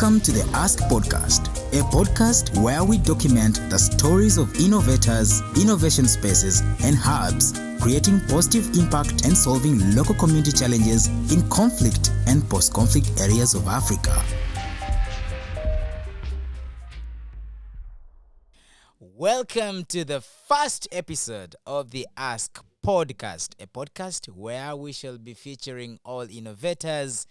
Welcome to the Ask Podcast, a podcast where we document the stories of innovators, innovation spaces, and hubs, creating positive impact and solving local community challenges in conflict and post-conflict areas of Africa. Welcome to the first episode of the Ask Podcast, a podcast where we shall be featuring all innovators,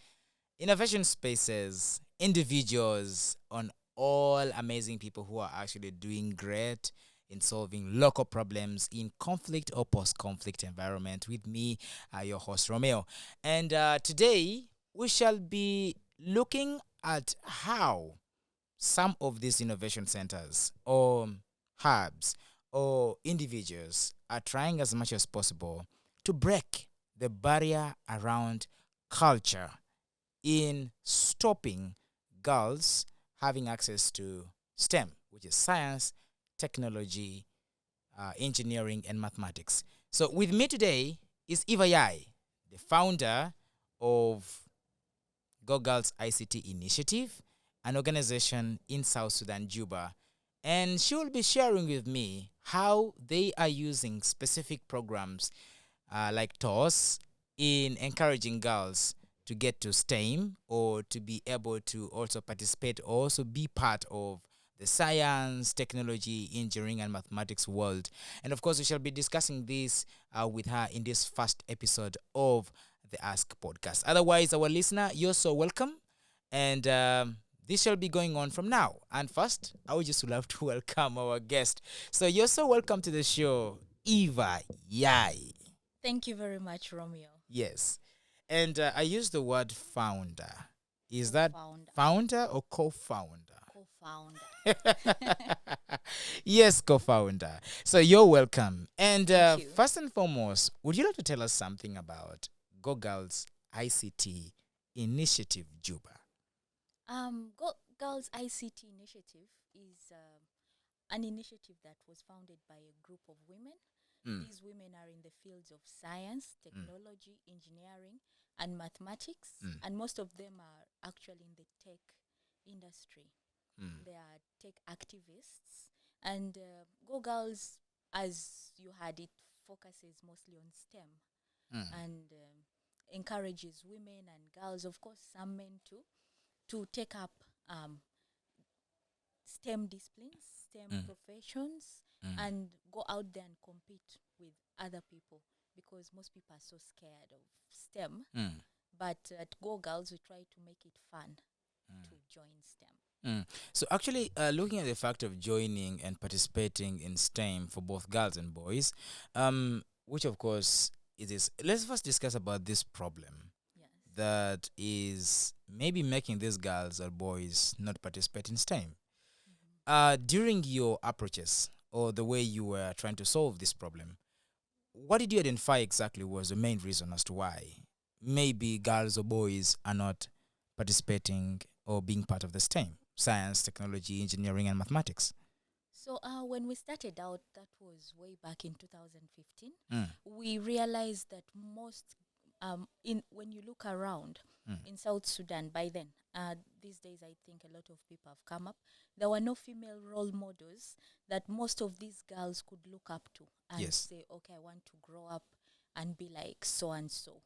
innovation spaces, individuals, on all amazing people who are actually doing great in solving local problems in conflict or post-conflict environment. With me, your host Romeo. And today we shall be looking at how some of these innovation centers or hubs or individuals are trying as much as possible to break the barrier around culture in stopping girls having access to STEM, which is science, technology, engineering, and mathematics. So with me today is Eva Yayi, the founder of GoGirls ICT Initiative, an organization in South Sudan, Juba. And she will be sharing with me how they are using specific programs like TOS in encouraging girls to get to STEM or to be able to also participate, or also be part of the science, technology, engineering, and mathematics world. And of course, we shall be discussing this with her in this first episode of the Ask Podcast. Otherwise, our listener, you're so welcome. And this shall be going on from now. And first, I would just love to welcome our guest. So you're so welcome to the show, Eva Yayi. Thank you very much, Romeo. Yes. And I use the word founder. Is that Co-founder. founder or co-founder? Co-founder. Yes, co-founder. So you're welcome. And Thank you. first and foremost, would you like to tell us something about GoGirls ICT Initiative Juba? Girls ICT Initiative is an initiative that was founded by a group of women. These women are in the fields of science, technology, engineering, and mathematics. And most of them are actually in the tech industry. They are tech activists. And Go Girls, as you had it, focuses mostly on STEM and encourages women and girls, of course, some men too, to take up STEM disciplines, STEM professions, and go out there and compete with other people, because most people are so scared of STEM. But at Go Girls, we try to make it fun to join STEM. So actually, looking at the fact of joining and participating in STEM for both girls and boys, which of course it is. Let's first discuss about this problem that is maybe making these girls or boys not participate in STEM. During your approaches or the way you were trying to solve this problem, what did you identify exactly was the main reason as to why maybe girls or boys are not participating or being part of the STEM, science, technology, engineering, and mathematics? So when we started out, that was way back in 2015, we realized that most, when you look around in South Sudan by then, these days I think a lot of people have come up, there were no female role models that most of these girls could look up to and say, okay, I want to grow up and be like so-and-so.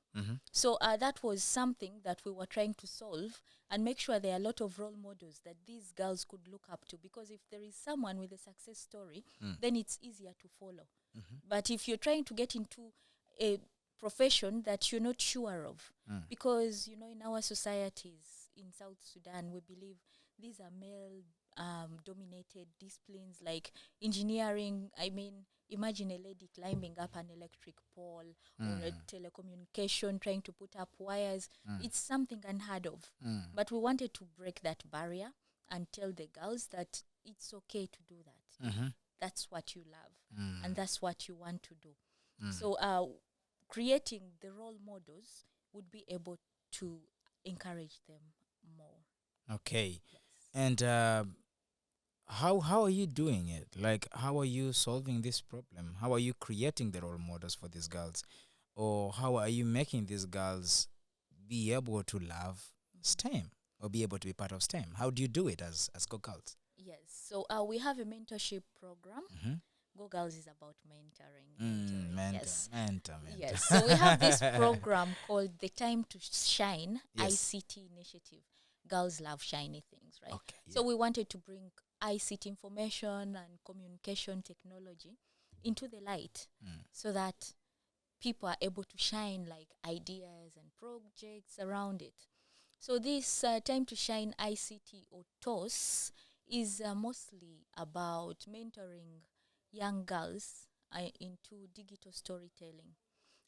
So that was something that we were trying to solve and make sure there are a lot of role models that these girls could look up to. Because if there is someone with a success story, then it's easier to follow. But if you're trying to get into a profession that you're not sure of, because, you know, in our societies in South Sudan, we believe these are male dominated disciplines like engineering. I mean, imagine a lady climbing up an electric pole or a telecommunication, trying to put up wires. It's something unheard of. But we wanted to break that barrier and tell the girls that it's okay to do that. That's what you love and that's what you want to do. So creating the role models would be able to encourage them more. Okay. Yes. And how are you doing it? Like, how are you solving this problem? How are you creating the role models for these girls? Or how are you making these girls be able to love STEM? or be able to be part of STEM? How do you do it as GoGirls? Yes. So we have a mentorship program. Mm-hmm. GoGirls is about mentoring. Mentor, Yes. mentor, mentor. Yes. So we have this program called the Time to Shine Yes. ICT initiative. Girls love shiny things, right? Okay. So Yeah. we wanted to bring ICT, information and communication technology, into the light, so that people are able to shine like ideas and projects around it. So this Time to Shine ICT, or TOS, is mostly about mentoring young girls into digital storytelling.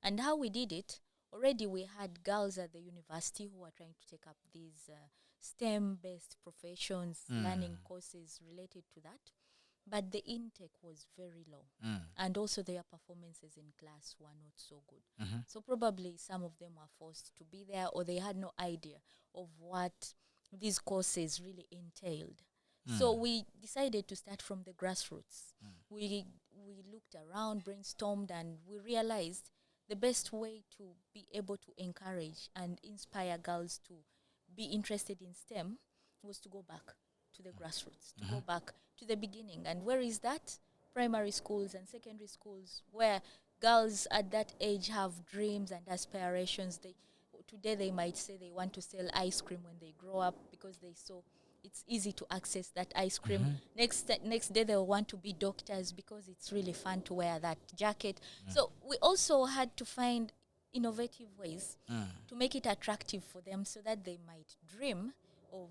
And how we did it, already we had girls at the university who are trying to take up these STEM-based professions, learning courses related to that. But the intake was very low. And also their performances in class were not so good. So probably some of them were forced to be there, or they had no idea of what these courses really entailed. So we decided to start from the grassroots. We looked around, brainstormed, and we realized the best way to be able to encourage and inspire girls to be interested in STEM was to go back to the grassroots, to go back to the beginning. And where is that? Primary schools and secondary schools, where girls at that age have dreams and aspirations. Today they might say they want to sell ice cream when they grow up, because they saw it's easy to access that ice cream. Next day they'll want to be doctors because it's really fun to wear that jacket. So we also had to find innovative ways to make it attractive for them, so that they might dream of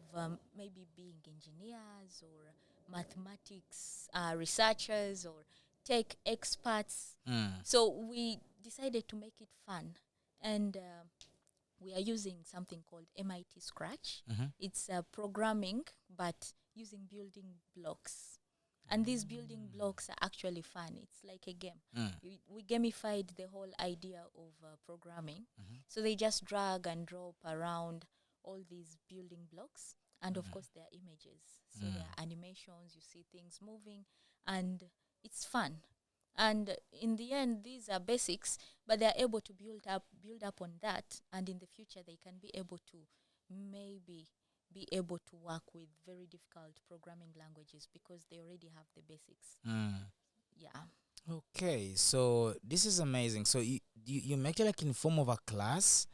maybe being engineers or mathematics researchers or tech experts. So we decided to make it fun, and we are using something called MIT Scratch. It's programming, but using building blocks. And these building blocks are actually fun. It's like a game. We gamified the whole idea of programming. So they just drag and drop around all these building blocks. And of course, there are images. So there are animations, you see things moving, and it's fun. And in the end, these are basics, but they're able to build up on that. And in the future, they can be able to maybe be able to work with very difficult programming languages, because they already have the basics. Yeah. Okay, so this is amazing. So you make it like in form of a class,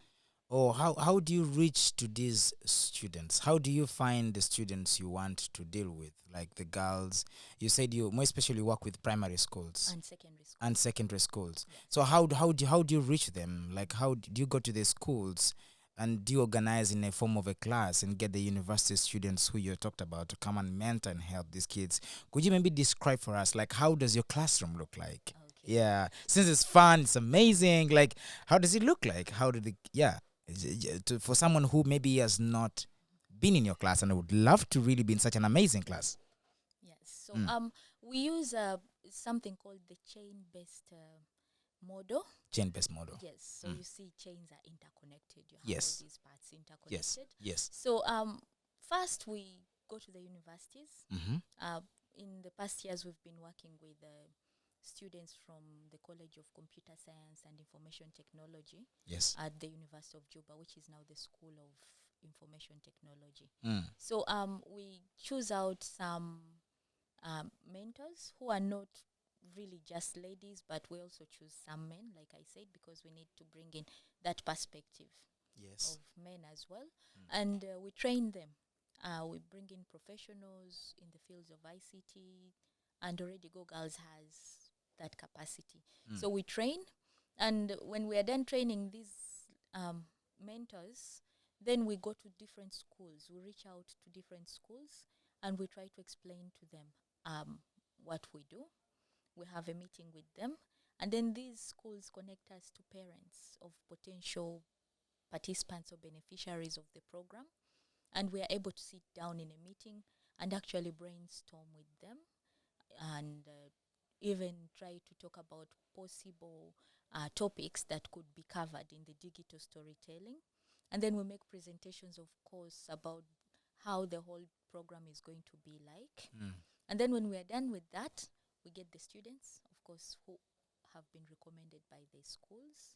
or how do you reach to these students? How do you find the students you want to deal with, like the girls? You said you more especially work with primary schools And secondary school. and secondary schools. Yes. So how do you reach them? Like how do you go to the schools, and do you organize in a form of a class and get the university students who you talked about to come and mentor and help these kids? Could you maybe describe for us, like, how does your classroom look like? Okay. Yeah, since it's fun, it's amazing. Like, how does it look like? How did it? Yeah, for someone who maybe has not been in your class and would love to really be in such an amazing class. Yes. So we use something called the chain-based model. Chain-based model. Yes. So you see, chains are interconnected. You have Yes. all these parts Yes. interconnected. Yes. So first we go to the universities. Mm-hmm. In the past years, we've been working with students from the College of Computer Science and Information Technology Yes. at the University of Juba, which is now the School of Information Technology. So we choose out some mentors who are not really just ladies, but we also choose some men, like I said, because we need to bring in that perspective Yes. of men as well. And we train them. We bring in professionals in the fields of ICT, and already GoGirls has that capacity. So we train, and when we are done training these mentors, then we go to different schools. We reach out to different schools, and we try to explain to them what we do. We have a meeting with them, and then these schools connect us to parents of potential participants or beneficiaries of the program, and we are able to sit down in a meeting and actually brainstorm with them, and even try to talk about possible topics that could be covered in the digital storytelling. And then we make presentations, of course, about how the whole program is going to be like. And then when we are done with that, we get the students, of course, who have been recommended by the schools.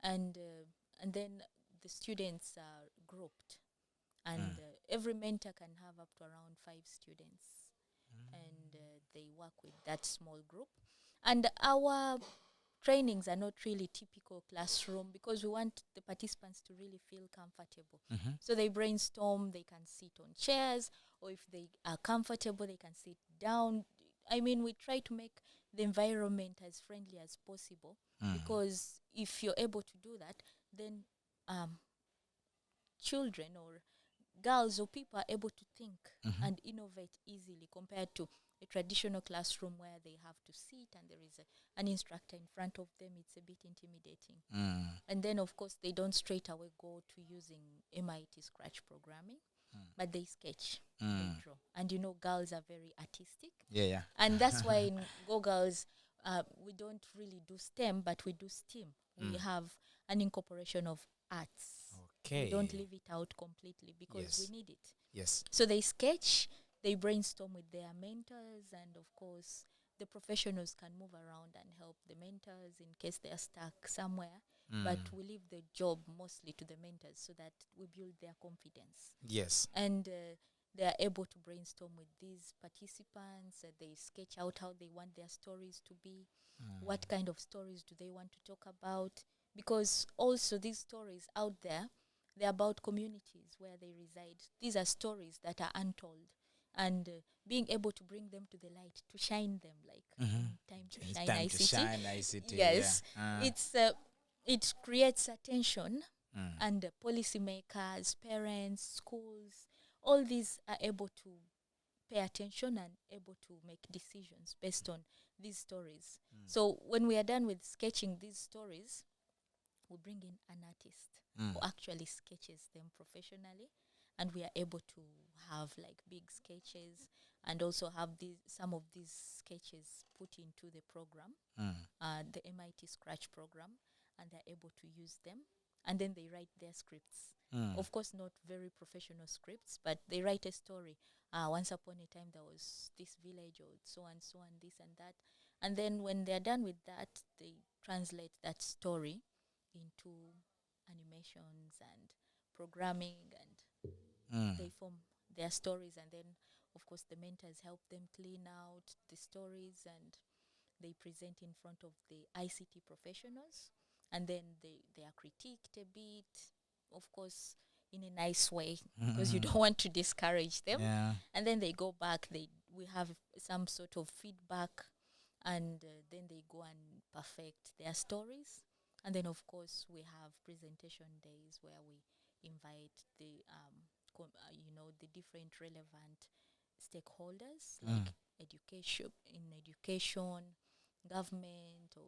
And then the students are grouped. and every mentor can have up to around 5 students, and they work with that small group. And our trainings are not really typical classroom because we want the participants to really feel comfortable. So they brainstorm, they can sit on chairs, or if they are comfortable, they can sit down. I mean, we try to make the environment as friendly as possible, because if you're able to do that, then children or girls or people are able to think and innovate easily compared to a traditional classroom where they have to sit and there is an instructor in front of them. It's a bit intimidating. And then, of course, they don't straight away go to using MIT Scratch programming, but they sketch, they draw. And, you know, girls are very artistic. Yeah. And that's why in GoGirls, we don't really do STEM, but we do STEAM. We have an incorporation of arts. Okay. We don't leave it out completely because Yes. we need it. Yes. So they sketch, they brainstorm with their mentors, and of course, the professionals can move around and help the mentors in case they are stuck somewhere. But we leave the job mostly to the mentors so that we build their confidence. Yes. And they are able to brainstorm with these participants. They sketch out how they want their stories to be, what kind of stories do they want to talk about. Because also these stories out there, they're about communities where they reside. These are stories that are untold. And being able to bring them to the light, to shine them, like time to It's shine time ICT. to shine ICT. Yes, Yeah. it creates attention, and policymakers, parents, schools, all these are able to pay attention and able to make decisions based on these stories. So when we are done with sketching these stories, we bring in an artist who actually sketches them professionally, and we are able to have like big sketches and also have some of these sketches put into the program, the MIT Scratch program, and they're able to use them, and then they write their scripts. Of course, not very professional scripts, but they write a story. Once upon a time, there was this village, or so and this and that. And then when they're done with that, they translate that story into animations and programming, and they form their stories. And then, of course, the mentors help them clean out the stories, and they present in front of the ICT professionals, and then they are critiqued a bit, of course, in a nice way, because you don't want to discourage them. Yeah. And then they go back, we have some sort of feedback, and then they go and perfect their stories. And then, of course, we have presentation days where we invite the the different relevant stakeholders, like education, government, or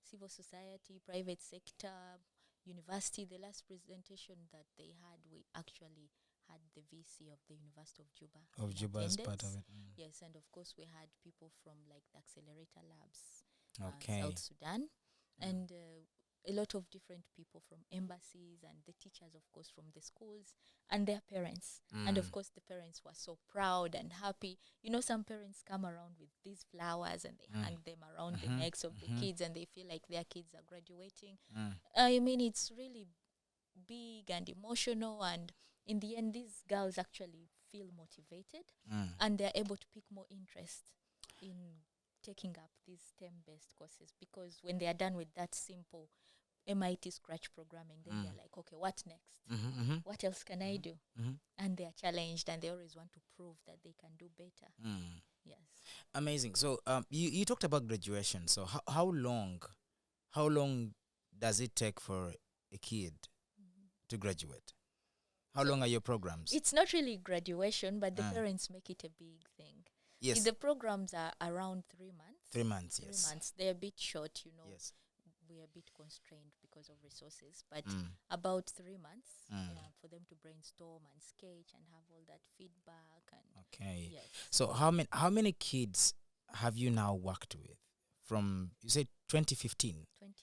civil society, private sector, university. The last presentation that they had, we actually had the VC of the University of Juba. Of Juba as part of it. Yes, and of course we had people from like the accelerator labs, Okay. South Sudan, and a lot of different people from embassies, and the teachers, of course, from the schools, and their parents. And of course, the parents were so proud and happy. You know, some parents come around with these flowers and they hang them around the necks of the kids, and they feel like their kids are graduating. I mean, it's really big and emotional, and in the end, these girls actually feel motivated, and they're able to pick more interest in taking up these STEM-based courses, because when they are done with that simple MIT Scratch programming, then they're like, okay, what next? What else can I do? And they're challenged, and they always want to prove that they can do better. Yes. Amazing. So you talked about graduation. So how long does it take for a kid to graduate? How long are your programs? It's not really graduation, but the parents make it a big thing. Yes. The programs are around 3 months. 3 months, 3 yes. months. They're a bit short, you know. Yes. We're a bit constrained because of resources, but about 3 months for them to brainstorm and sketch and have all that feedback. And Okay. yes. So how many kids have you now worked with from, you said 2015? 20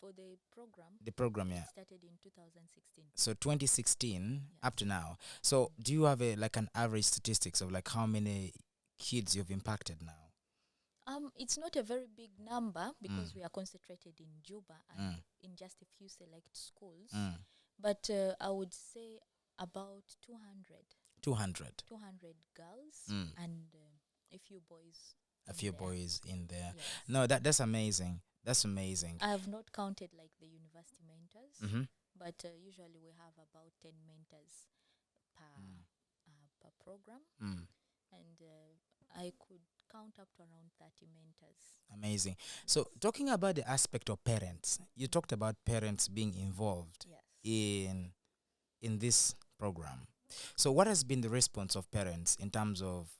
for the program. The program, yeah. It started in 2016. So 2016 up to now. So do you have an average statistics of like how many kids you've impacted now? It's not a very big number because we are concentrated in Juba and in just a few select schools. But I would say About 200. 200. 200 girls Mm. and a few boys. A few there. boys in there. Yes. No, that's amazing. That's amazing. I have not counted like the university mentors, Mm-hmm. but usually we have about 10 mentors per program, Mm. and I could count up to around 30 mentors. Amazing. So, talking about the aspect of parents, you talked about parents being involved Yes. in this program. So, what has been the response of parents in terms of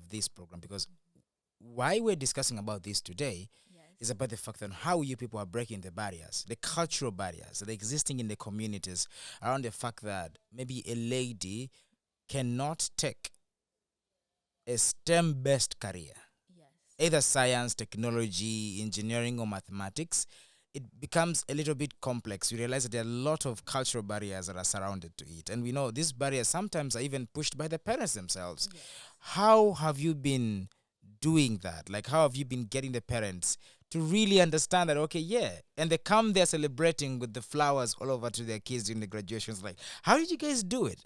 this program? Because why we're discussing about this today Yes. is about the fact that how you people are breaking the barriers, the cultural barriers that are existing in the communities around the fact that maybe a lady cannot take a STEM-based career, Yes. either science, technology, engineering, or mathematics. It becomes a little bit complex. We realize that there are a lot of cultural barriers that are surrounded to it. And we know these barriers sometimes are even pushed by the parents themselves. Yes. How have you been doing that? Like, how have you been getting the parents to really understand that, okay, yeah, and they come there celebrating with the flowers all over to their kids during the graduations? Like, how did you guys do it?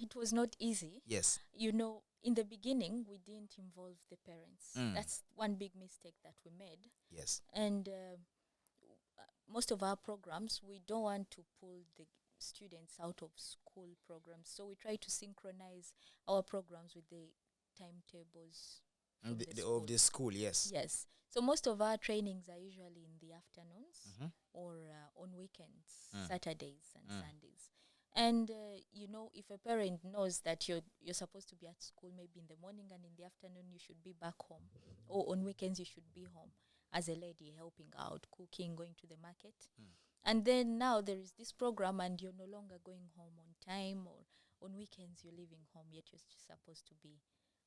It was not easy. Yes. You know, in the beginning, we didn't involve the parents. Mm. That's one big mistake that we made. Yes. And most of our programs, we don't want to pull the students out of school programs. So we try to synchronize our programs with the timetables of the school. Of the school, yes. Yes. So most of our trainings are usually in the afternoons or on weekends, Saturdays and Sundays. And you know, if a parent knows that you're supposed to be at school maybe in the morning and in the afternoon you should be back home, or on weekends you should be home as a lady helping out, cooking, going to the market. And then now there is this program and you're no longer going home on time, or on weekends you're leaving home, yet you're supposed to be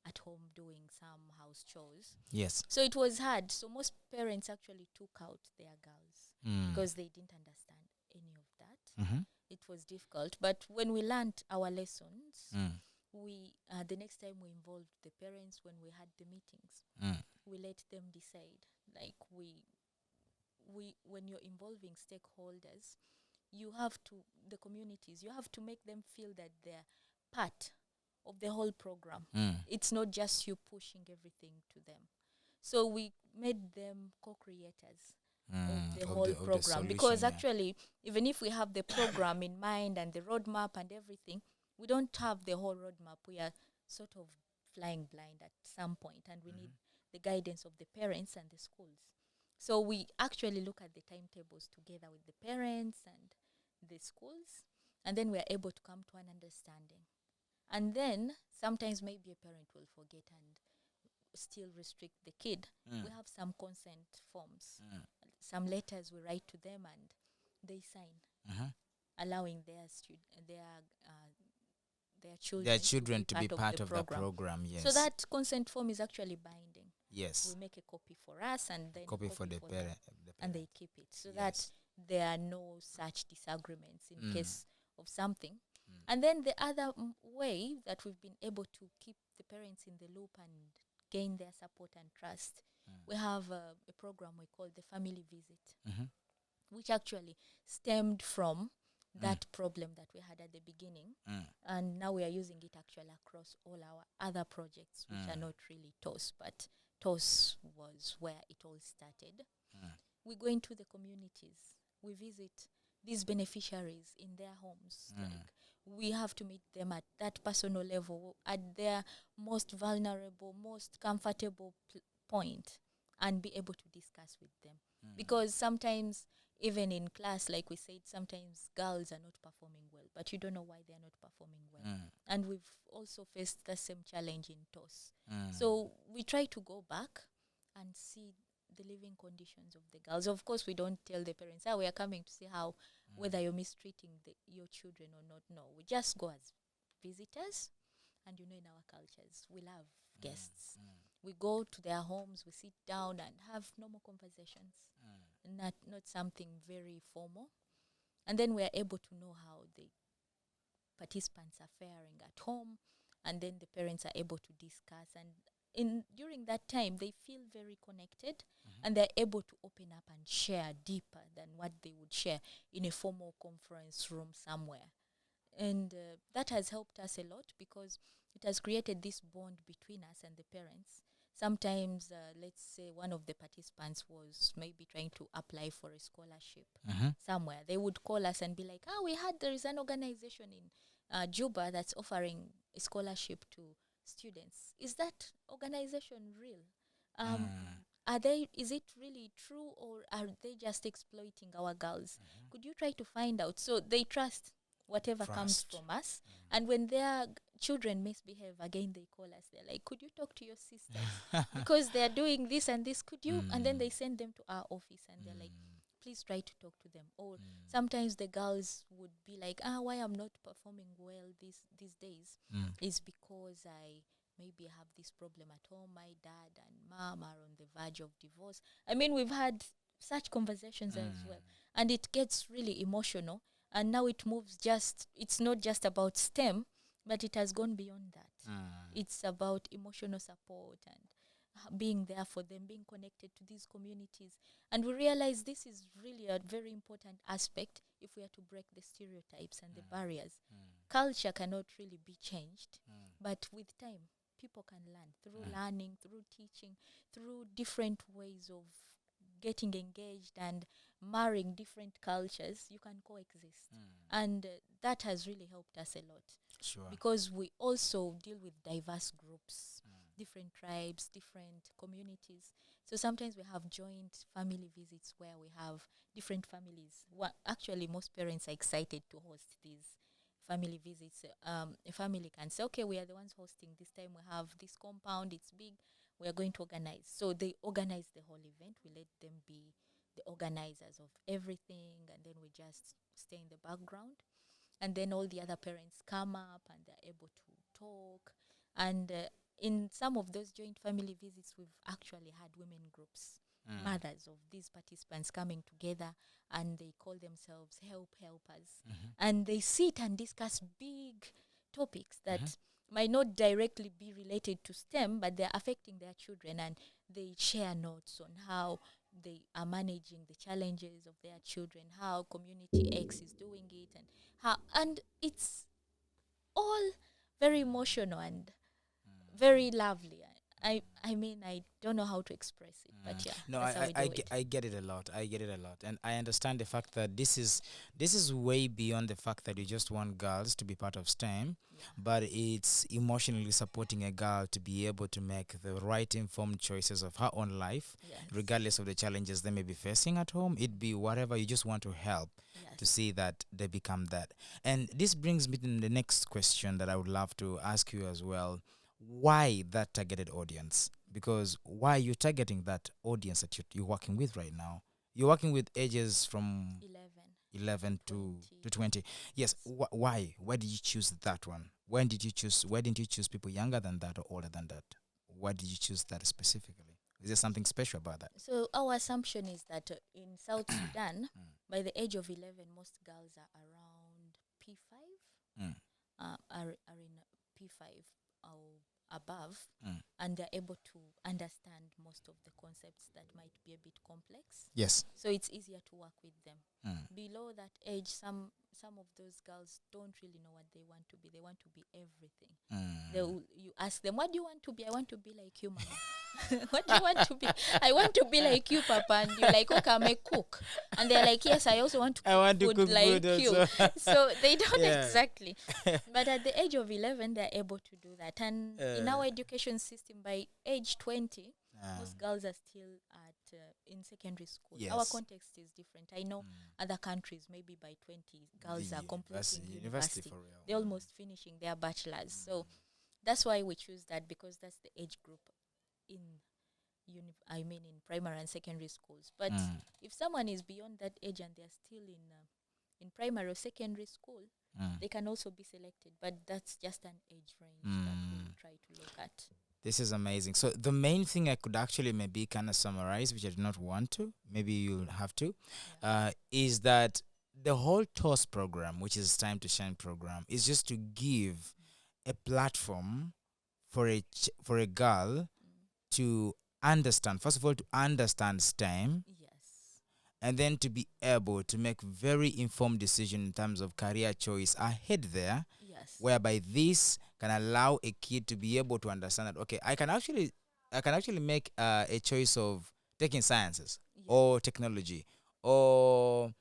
at home doing some house chores. Yes. So it was hard. So most parents actually took out their girls because they didn't understand any of that. Mm-hmm. It was difficult. But when we learned our lessons, we the next time we involved the parents when we had the meetings. We let them decide. Like we when you're involving stakeholders, you have to, the communities, you have to make them feel that they're part of the whole program. It's not just you pushing everything to them. So we made them co-creators of the whole program, because actually, even if we have the program in mind and the roadmap and everything, we don't have the whole roadmap. We are sort of flying blind at some point, and we need the guidance of the parents and the schools. So we actually look at the timetables together with the parents and the schools, and then we are able to come to an understanding. And then sometimes maybe a parent will forget and still restrict the kid. We have some consent forms, some letters we write to them, and they sign, allowing their children to be part of the program. Yes. So that consent form is actually binding. Yes. We make a copy for us and then copy for the parent, and they keep it, so that there are no such disagreements in case of something. And then the other way that we've been able to keep the parents in the loop and gain their support and trust, we have a program we call the family visit, which actually stemmed from that problem that we had at the beginning. And now we are using it actually across all our other projects, which are not really TOS, but TOS was where it all started. We go into the communities. We visit these beneficiaries in their homes. Like, we have to meet them at that personal level, at their most vulnerable, most comfortable point, and be able to discuss with them. Because sometimes, even in class, like we said, sometimes girls are not performing well, but you don't know why they're not performing well. And we've also faced the same challenge in TOS. So we try to go back and see the living conditions of the girls. Of course, we don't tell the parents, we are coming to see how, whether you're mistreating your children or not. No, we just go as visitors. And in our cultures, we love guests. We go to their homes, we sit down and have normal conversations, not something very formal. And then we are able to know how the participants are faring at home, and then the parents are able to discuss. And during that time, they feel very connected, and they're able to open up and share deeper than what they would share in a formal conference room somewhere. And that has helped us a lot because it has created this bond between us and the parents. Sometimes, let's say one of the participants was maybe trying to apply for a scholarship somewhere. They would call us and be like, we heard there is an organization in Juba that's offering a scholarship to students. Is that organization real? Is it really true, or are they just exploiting our girls? Could you try to find out? So they trust whatever comes from us. And when their children misbehave again, they call us. They're like, could you talk to your sisters? Because they're doing this and this. Could you? And then they send them to our office and they're like, please try to talk to them. Or sometimes the girls would be like, why I'm not performing well these days is because I maybe have this problem at home. My dad and mom are on the verge of divorce. I mean, we've had such conversations as well. And it gets really emotional. And now it moves it's not just about STEM, but it has gone beyond that. It's about emotional support and being there for them, being connected to these communities. And we realize this is really a very important aspect if we are to break the stereotypes and the barriers. Culture cannot really be changed, but with time, people can learn through learning, through teaching, through different ways of getting engaged and marrying different cultures. You can coexist. And that has really helped us a lot. Sure. Because we also deal with diverse groups, different tribes, different communities. So sometimes we have joint family visits where we have different families. Actually, most parents are excited to host these family visits. A family can say, okay, we are the ones hosting. This time we have this compound, it's big, we are going to organize. So they organize the whole event. We let them be the organizers of everything, and then we just stay in the background. And then all the other parents come up and they're able to talk. And in some of those joint family visits, we've actually had women groups, mothers of these participants coming together, and they call themselves helpers. And they sit and discuss big topics that might not directly be related to STEM, but they're affecting their children, and they share notes on how they are managing the challenges of their children, how community X is doing it, and it's all very emotional and very lovely. I mean, I don't know how to express it, but yeah, No, that's how we do it. I get it a lot. I get it a lot, and I understand the fact that this is way beyond the fact that you just want girls to be part of STEM, but it's emotionally supporting a girl to be able to make the right informed choices of her own life, regardless of the challenges they may be facing at home. It be whatever, you just want to help to see that they become that. And this brings me to the next question that I would love to ask you as well. Why that targeted audience? Because why are you targeting that audience that you're working with right now? You're working with ages from 11 to 20. Yes. Why? Why did you choose that one? Why didn't you choose people younger than that or older than that? Why did you choose that specifically? Is there something special about that? So our assumption is that in South Sudan, by the age of 11, most girls are around P5, are in P5 or above, and they're able to understand most of the concepts that might be a bit complex. Yes. So it's easier to work with them. Below that age, some of those girls don't really know what they want to be. They want to be everything. You ask them, what do you want to be? I want to be like you, mama. What do you want to be? I want to be like you, papa. And you're like, okay, I'm a cook. And they're like, yes, I also want to cook food like you. So they don't exactly. But at the age of 11, they're able to do that. And in our education system, by age 20, most girls are still in secondary school. Our context is different. I know other countries, maybe by 20, girls are completing university. For real. They're almost finishing their bachelors. So that's why we choose that, because that's the age group in primary and secondary schools. But if someone is beyond that age and they're still in primary or secondary school, they can also be selected. But that's just an age range that we try to look at. This is amazing. So the main thing I could actually maybe kind of summarize, which I do not want to, maybe you'll have to, is that the whole TOS program, which is Time to Shine program, is just to give a platform for a girl to understand, first of all, to understand STEM, and then to be able to make very informed decision in terms of career choice ahead there, Yes. whereby this can allow a kid to be able to understand that, okay, I can actually make a choice of taking sciences Yes. or technology or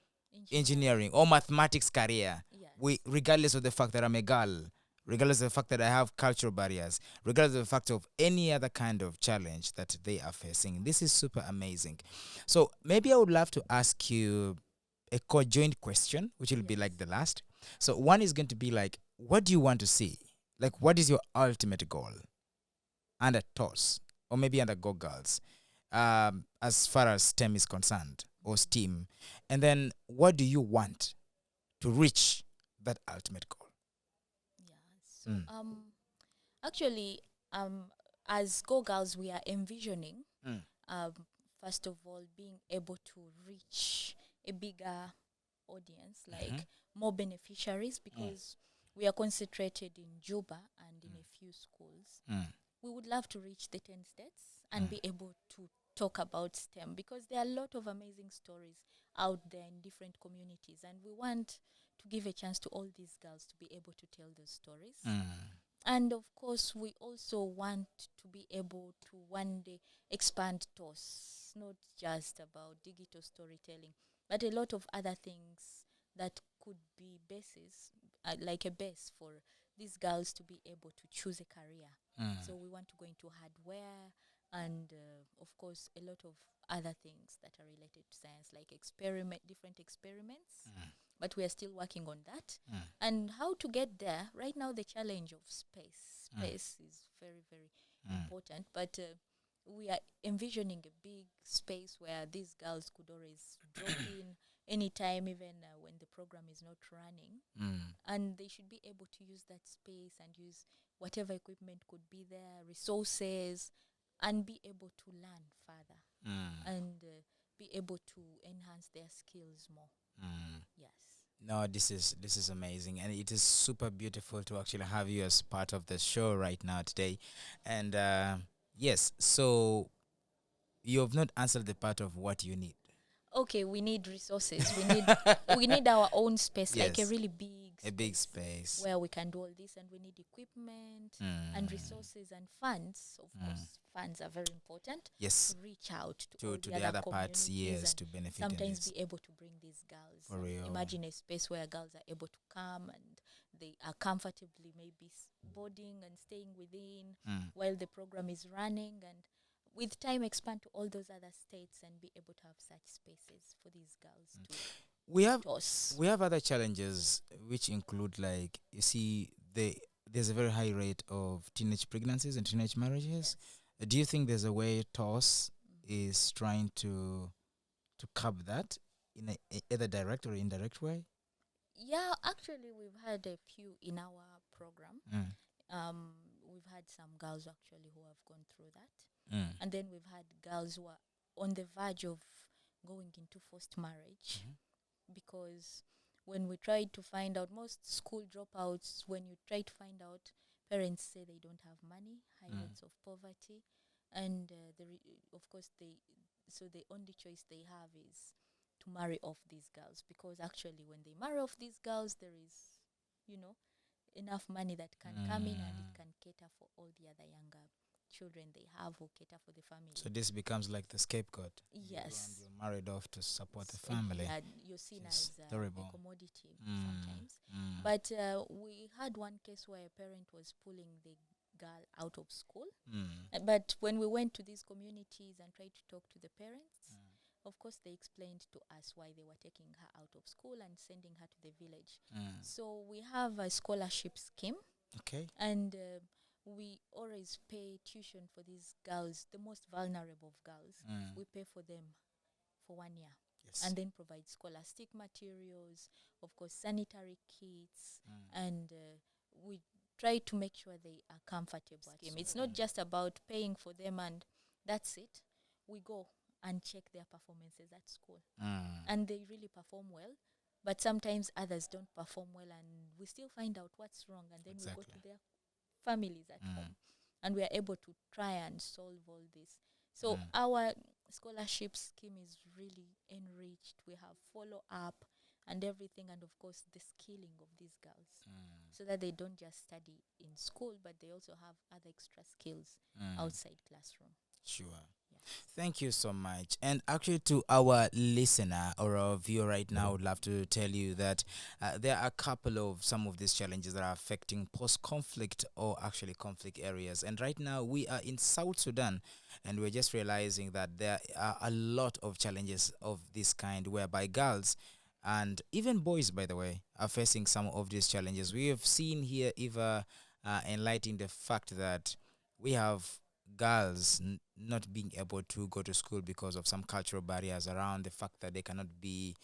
engineering or mathematics career, Yes. regardless of the fact that I'm a girl, regardless of the fact that I have cultural barriers, regardless of the fact of any other kind of challenge that they are facing. This is super amazing. So maybe I would love to ask you a conjoined question, which will be like the last. So one is going to be like, what do you want to see? Like, what is your ultimate goal under TOS or maybe under GoGirls, as far as STEM is concerned or STEAM? And then what do you want to reach that ultimate goal? Yeah. So actually as Go Girls we are envisioning um first of all being able to reach a bigger audience, like more beneficiaries, because we are concentrated in Juba and in a few schools. We would love to reach the 10 states and be able to talk about STEM, because there are a lot of amazing stories out there in different communities, and we want to give a chance to all these girls to be able to tell those stories. And of course, we also want to be able to one day expand TOS, not just about digital storytelling, but a lot of other things that could be bases, like a base for these girls to be able to choose a career. So we want to go into hardware and, of course, a lot of other things that are related to science, like different experiments. But we are still working on that. And how to get there, right now the challenge of space is very, very important. But we are envisioning a big space where these girls could always drop in anytime, even when the program is not running. And they should be able to use that space and use whatever equipment could be there, resources, and be able to learn further and be able to enhance their skills more. Yes. No, this is amazing, and it is super beautiful to actually have you as part of the show right now today. And yes, so you have not answered the part of what you need. Okay, we need resources. We need our own space, like a Yes, really big a big space. where we can do all this, and we need equipment and resources and funds. Of course, funds are very important. Yes, To reach out to all to the the other other parts, communities yes, and to benefit. sometimes this. be able to bring these girls. For real. Imagine a space where girls are able to come and they are comfortably maybe boarding and staying within while the program is running, and with time expand to all those other states and be able to have such spaces for these girls to We have toss. we have other challenges which include, like, you see, there's a very high rate of teenage pregnancies and teenage marriages. Yes. Do you think there's a way TOS is trying to curb that in either direct or indirect way? Yeah, actually, we've had a few in our program. We've had some girls actually who have gone through that. And then we've had girls who are on the verge of going into forced marriage, because when we tried to find out, most school dropouts, when you try to find out, parents say they don't have money, high rates of poverty, and of course so the only choice they have is to marry off these girls, because actually when they marry off these girls, there is, enough money that can come in and it can cater for all the other younger children they have, or cater for the family. So this becomes like the scapegoat. Yes. You're married off to support the family. Yeah, you're seen as a commodity sometimes. But we had one case where a parent was pulling the girl out of school. But when we went to these communities and tried to talk to the parents, of course they explained to us why they were taking her out of school and sending her to the village. So we have a scholarship scheme. Okay. And we always pay tuition for these girls, the most vulnerable of girls. We pay for them for 1 year. Yes. And then provide scholastic materials, of course, sanitary kits, and we try to make sure they are comfortable. It's not just about paying for them and that's it. We go and check their performances at school. And they really perform well. But sometimes others don't perform well, and we still find out what's wrong, and then we go to their families at home, and we are able to try and solve all this. So our scholarship scheme is really enriched. We have follow up and everything, and of course the skilling of these girls, so that they don't just study in school, but they also have other extra skills outside classroom. Sure. Yes. Thank you so much. And actually, to our listener or our viewer right now, I would love to tell you that there are a couple of some of these challenges that are affecting post-conflict or actually conflict areas. And right now, we are in South Sudan, and we're just realizing that there are a lot of challenges of this kind, whereby girls and even boys, by the way, are facing some of these challenges. We have seen here Eva enlightening the fact that we have girls not being able to go to school because of some cultural barriers around the fact that they cannot be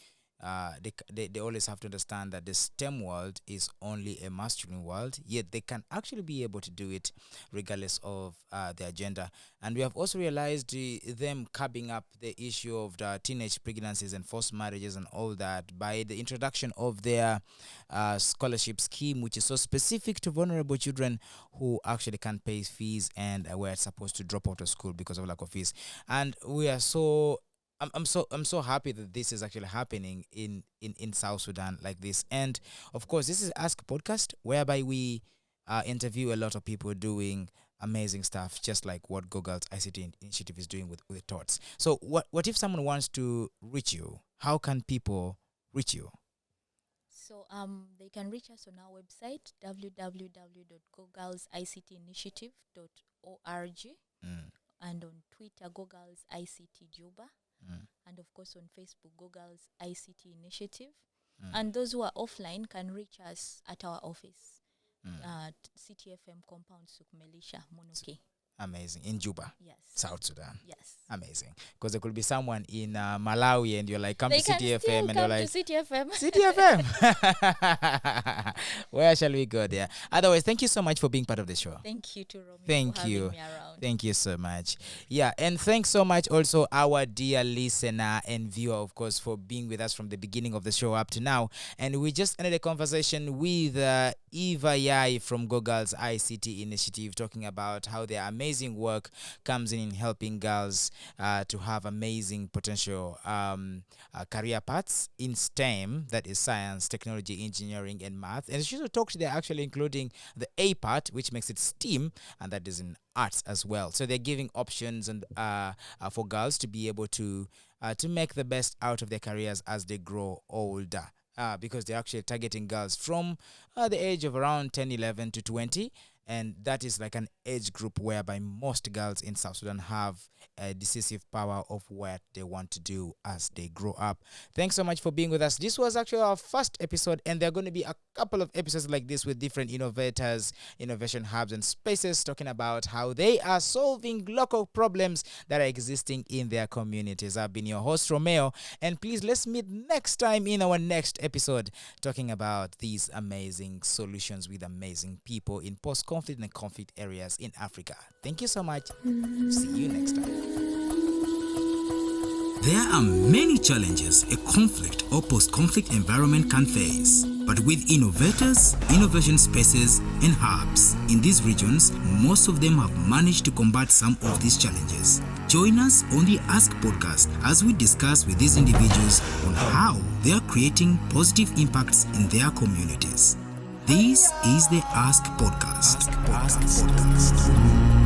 they always have to understand that the STEM world is only a masculine world, yet they can actually be able to do it regardless of their gender. And we have also realized them curbing up the issue of the teenage pregnancies and forced marriages and all that by the introduction of their scholarship scheme, which is so specific to vulnerable children who actually can't pay fees and were supposed to drop out of school because of lack of fees. And we are so I'm so happy that this is actually happening in South Sudan like this. And of course, this is Ask Podcast, whereby we interview a lot of people doing amazing stuff, just like what GoGirls ICT initiative is doing with Thoughts. So what if someone wants to reach you? How can people reach you? So they can reach us on our website, www.gogirlsictinitiative.org, and on Twitter, GoGirls ICT Juba, and of course on Facebook, GoGirls ICT Initiative. And those who are offline can reach us at our office at CTFM Compound Sukmelisha, Monoke. Amazing. In Juba. Yes. South Sudan. Yes. Amazing. Because there could be someone in Malawi and you're like, come They to can CTFM, still and come you're like, to CTFM. CTFM. Where shall we go there? Otherwise, thank you so much for being part of the show. Thank you to Romy Thank for you. having me around. Thank you so much. Yeah, and thanks so much also our dear listener and viewer, of course, for being with us from the beginning of the show up to now. And we just ended a conversation with Eva Yayi from GoGirls ICT Initiative, talking about how their amazing work comes in helping girls to have amazing potential career paths in STEM, that is science, technology, engineering, and math. And she also talked there actually including the A part, which makes it STEAM, and that is in arts as well. So they're giving options and for girls to be able to make the best out of their careers as they grow older. Because they're actually targeting girls from the age of around 10, 11 to 20. And that is like an age group whereby most girls in South Sudan have a decisive power of what they want to do as they grow up. Thanks so much for being with us. This was actually our first episode, and there are going to be a couple of episodes like this with different innovators, innovation hubs, and spaces talking about how they are solving local problems that are existing in their communities. I've been your host, Romeo, and please let's meet next time in our next episode talking about these amazing solutions with amazing people in post-conflict and conflict areas in Africa. Thank you so much. See you next time. There are many challenges a conflict or post-conflict environment can face. But with innovators, innovation spaces, and hubs in these regions, most of them have managed to combat some of these challenges. Join us on the Ask Podcast as we discuss with these individuals on how they are creating positive impacts in their communities. This is the Ask Podcast. Ask Podcast.